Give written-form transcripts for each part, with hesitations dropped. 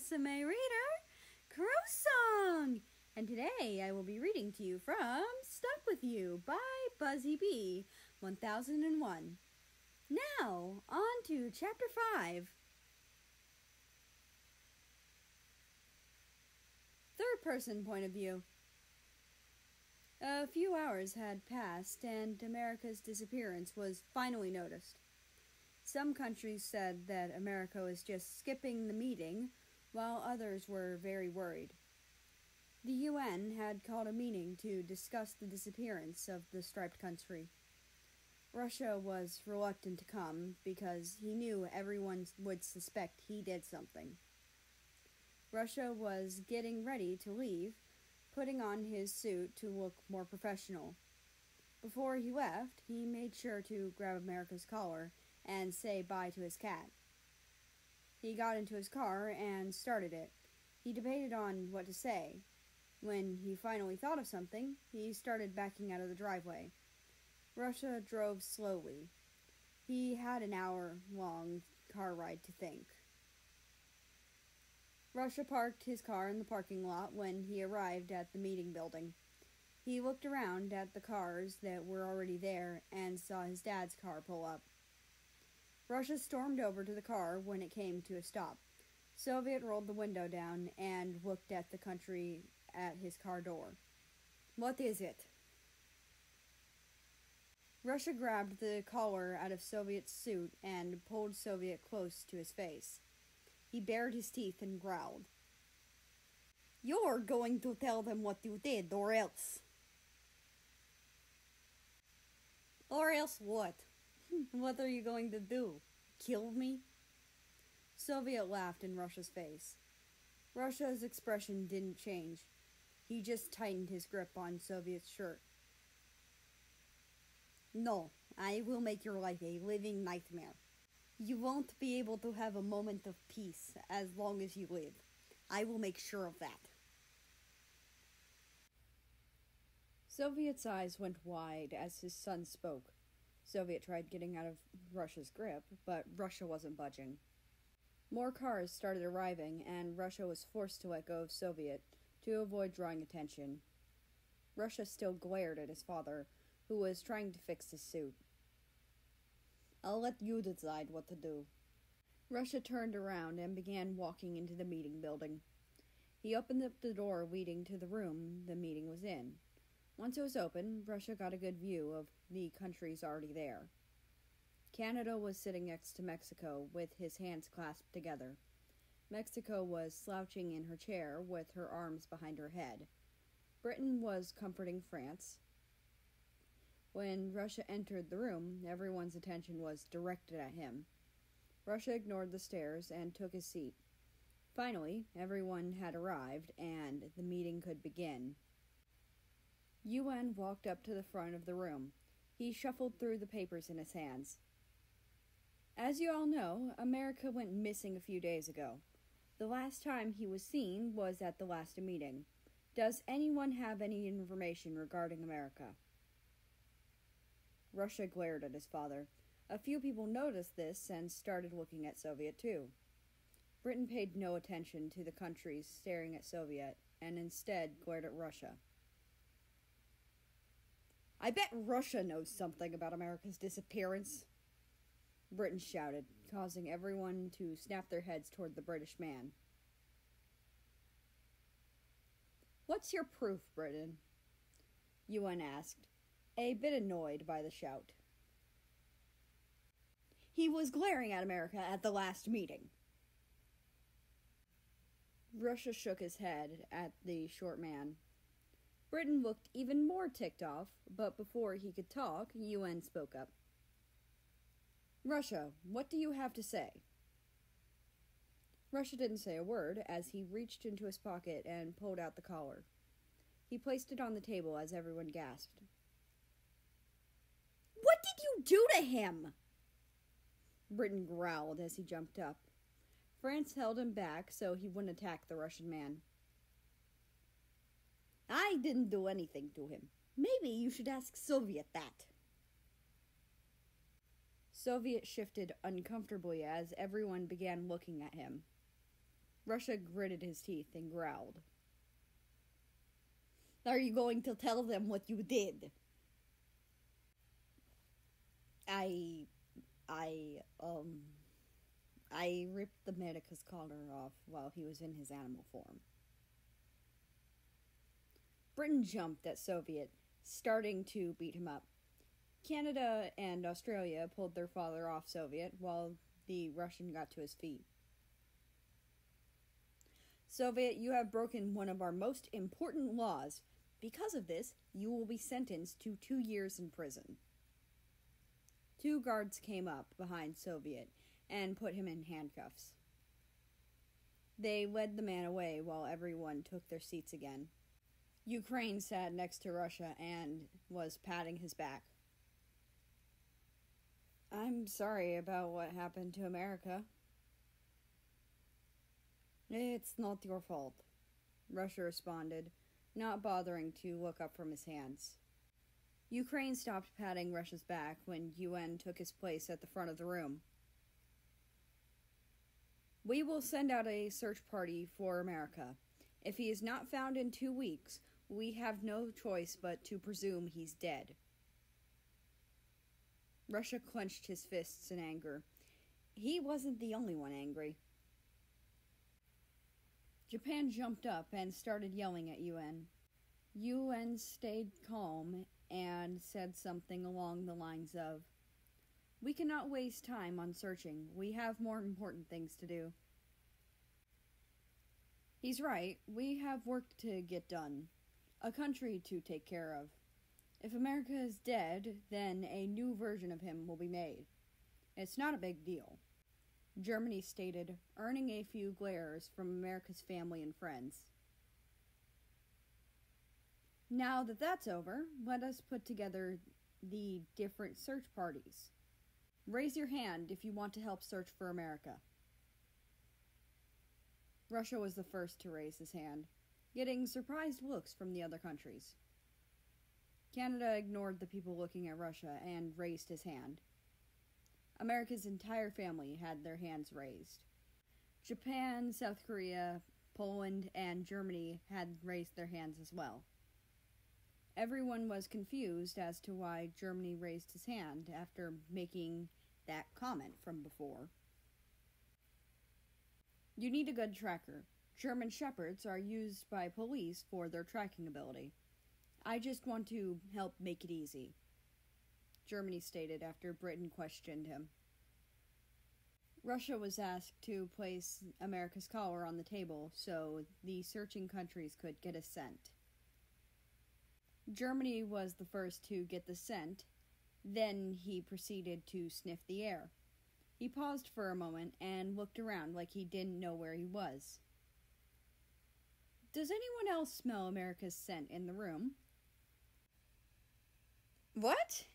Rusame reader, Rusong! And today I will be reading to you from Stuck With You by Buzzy Bee, 1001. Now, on to Chapter 5. Third person point of view. A few hours had passed and America's disappearance was finally noticed. Some countries said that America was just skipping the meeting, while others were very worried. The UN had called a meeting to discuss the disappearance of the striped country. Russia was reluctant to come because he knew everyone would suspect he did something. Russia was getting ready to leave, putting on his suit to look more professional. Before he left, he made sure to grab America's collar and say bye to his cat. He got into his car and started it. He debated on what to say. When he finally thought of something, he started backing out of the driveway. Russia drove slowly. He had an hour-long car ride to think. Russia parked his car in the parking lot when he arrived at the meeting building. He looked around at the cars that were already there and saw his dad's car pull up. Russia stormed over to the car when it came to a stop. Soviet rolled the window down and looked at the country at his car door. "What is it?" Russia grabbed the collar out of Soviet's suit and pulled Soviet close to his face. He bared his teeth and growled. "You're going to tell them what you did, or else." "Or else what? What are you going to do? Kill me?" Soviet laughed in Russia's face. Russia's expression didn't change. He just tightened his grip on Soviet's shirt. "No, I will make your life a living nightmare. You won't be able to have a moment of peace as long as you live. I will make sure of that." Soviet's eyes went wide as his son spoke. Soviet tried getting out of Russia's grip, but Russia wasn't budging. More cars started arriving, and Russia was forced to let go of Soviet to avoid drawing attention. Russia still glared at his father, who was trying to fix his suit. "I'll let you decide what to do." Russia turned around and began walking into the meeting building. He opened up the door leading to the room the meeting was in. Once it was open, Russia got a good view of the countries already there. Canada was sitting next to Mexico with his hands clasped together. Mexico was slouching in her chair with her arms behind her head. Britain was comforting France. When Russia entered the room, everyone's attention was directed at him. Russia ignored the stares and took his seat. Finally, everyone had arrived, and the meeting could begin. UN walked up to the front of the room. He shuffled through the papers in his hands. "As you all know, America went missing a few days ago. The last time he was seen was at the last meeting. Does anyone have any information regarding America?" Russia glared at his father. A few people noticed this and started looking at Soviet too. Britain paid no attention to the countries staring at Soviet, and instead glared at Russia. "I bet Russia knows something about America's disappearance," Britain shouted, causing everyone to snap their heads toward the British man. "What's your proof, Britain?" UN asked, a bit annoyed by the shout. "He was glaring at America at the last meeting." Russia shook his head at the short man. Britain looked even more ticked off, but before he could talk, UN spoke up. "Russia, what do you have to say?" Russia didn't say a word as he reached into his pocket and pulled out the collar. He placed it on the table as everyone gasped. "What did you do to him?" Britain growled as he jumped up. France held him back so he wouldn't attack the Russian man. "I didn't do anything to him. Maybe you should ask Soviet that." Soviet shifted uncomfortably as everyone began looking at him. Russia gritted his teeth and growled. Are you going to tell them what you did? I ripped the Medica's collar off while he was in his animal form. Britain jumped at Soviet, starting to beat him up. Canada and Australia pulled their father off Soviet while the Russian got to his feet. Soviet, you have broken one of our most important laws. Because of this, you will be sentenced to 2 years in prison. 2 guards came up behind Soviet and put him in handcuffs. They led the man away while everyone took their seats again. Ukraine sat next to Russia and was patting his back. I'm sorry about what happened to America. It's not your fault, Russia responded, not bothering to look up from his hands. Ukraine stopped patting Russia's back when UN took his place at the front of the room. We will send out a search party for America. If he is not found in 2 weeks, we have no choice but to presume he's dead. Russia clenched his fists in anger. He wasn't the only one angry. Japan jumped up and started yelling at UN. UN stayed calm and said something along the lines of, "We cannot waste time on searching. We have more important things to do." He's right. We have work to get done. A country to take care of. If America is dead, then a new version of him will be made. It's not a big deal. Germany stated, earning a few glares from America's family and friends. Now that that's over, let us put together the different search parties. Raise your hand if you want to help search for America. Russia was the first to raise his hand, getting surprised looks from the other countries. Canada ignored the people looking at Russia and raised his hand. America's entire family had their hands raised. Japan, South Korea, Poland, and Germany had raised their hands as well. Everyone was confused as to why Germany raised his hand after making that comment from before. You need a good tracker. German Shepherds are used by police for their tracking ability. I just want to help make it easy, Germany stated after Britain questioned him. Russia was asked to place America's collar on the table so the searching countries could get a scent. Germany was the first to get the scent, then he proceeded to sniff the air. He paused for a moment and looked around like he didn't know where he was. Does anyone else smell America's scent in the room? What?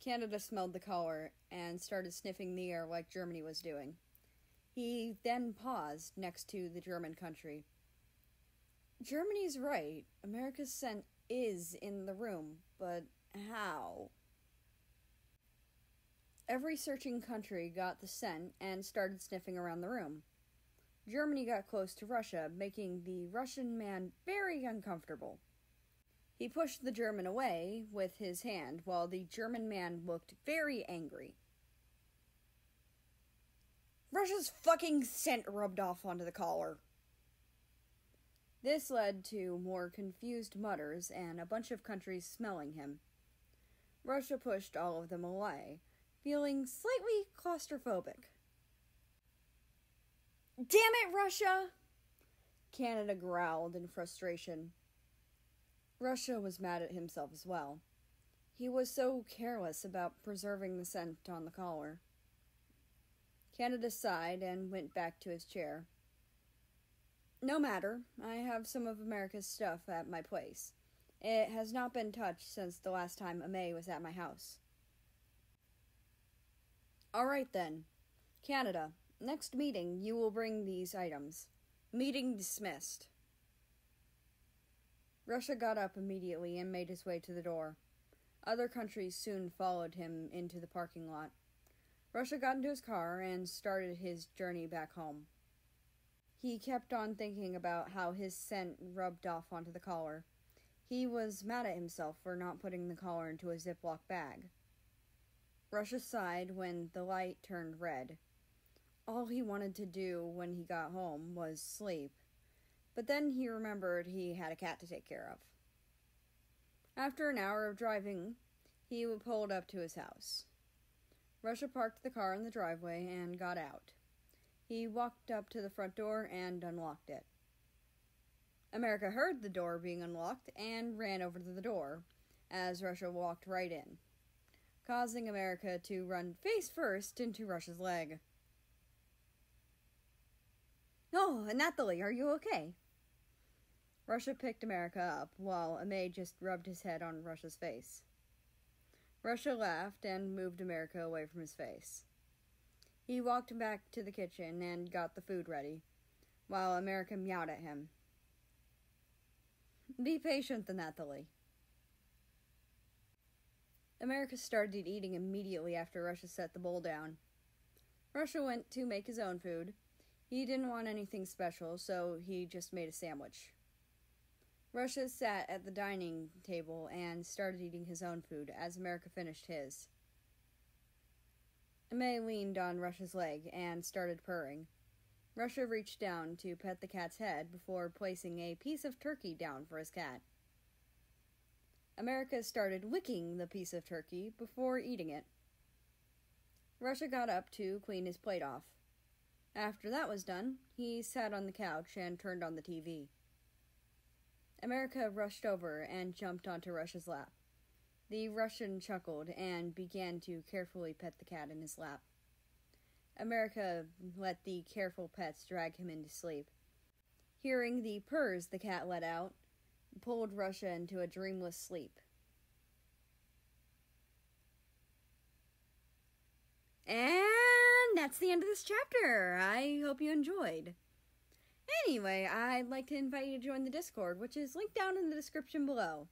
Canada smelled the collar and started sniffing the air like Germany was doing. He then paused next to the German country. Germany's right. America's scent is in the room, but how? Every searching country got the scent and started sniffing around the room. Germany got close to Russia, making the Russian man very uncomfortable. He pushed the German away with his hand, while the German man looked very angry. Russia's fucking scent rubbed off onto the collar. This led to more confused mutters and a bunch of countries smelling him. Russia pushed all of them away, feeling slightly claustrophobic. Damn it, Russia! Canada growled in frustration. Russia was mad at himself as well. He was so careless about preserving the scent on the collar. Canada sighed and went back to his chair. No matter, I have some of America's stuff at my place. It has not been touched since the last time May was at my house. All right then. Canada, next meeting you will bring these items. Meeting dismissed. Russia got up immediately and made his way to the door. Other countries soon followed him into the parking lot. Russia got into his car and started his journey back home. He kept on thinking about how his scent rubbed off onto the collar. He was mad at himself for not putting the collar into a Ziploc bag. Russia sighed when the light turned red. All he wanted to do when he got home was sleep. But then he remembered he had a cat to take care of. After an hour of driving, he pulled up to his house. Russia parked the car in the driveway and got out. He walked up to the front door and unlocked it. America heard the door being unlocked and ran over to the door as Russia walked right in, causing America to run face first into Russia's leg. "Oh, Nathalie, are you okay?" Russia picked America up while Amay just rubbed his head on Russia's face. Russia laughed and moved America away from his face. He walked back to the kitchen and got the food ready, while America meowed at him. "Be patient, Nathalie." America started eating immediately after Russia set the bowl down. Russia went to make his own food. He didn't want anything special, so he just made a sandwich. Russia sat at the dining table and started eating his own food as America finished his. Amay leaned on Russia's leg and started purring. Russia reached down to pet the cat's head before placing a piece of turkey down for his cat. America started licking the piece of turkey before eating it. Russia got up to clean his plate off. After that was done, he sat on the couch and turned on the TV. America rushed over and jumped onto Russia's lap. The Russian chuckled and began to carefully pet the cat in his lap. America let the careful pets drag him into sleep. Hearing the purrs the cat let out, pulled Russia into a dreamless sleep. And that's the end of this chapter. I hope you enjoyed. Anyway, I'd like to invite you to join the Discord, which is linked down in the description below.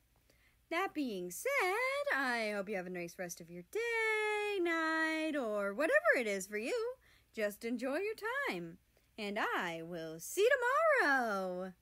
That being said, I hope you have a nice rest of your day, night, or whatever it is for you. Just enjoy your time. And I will see you tomorrow.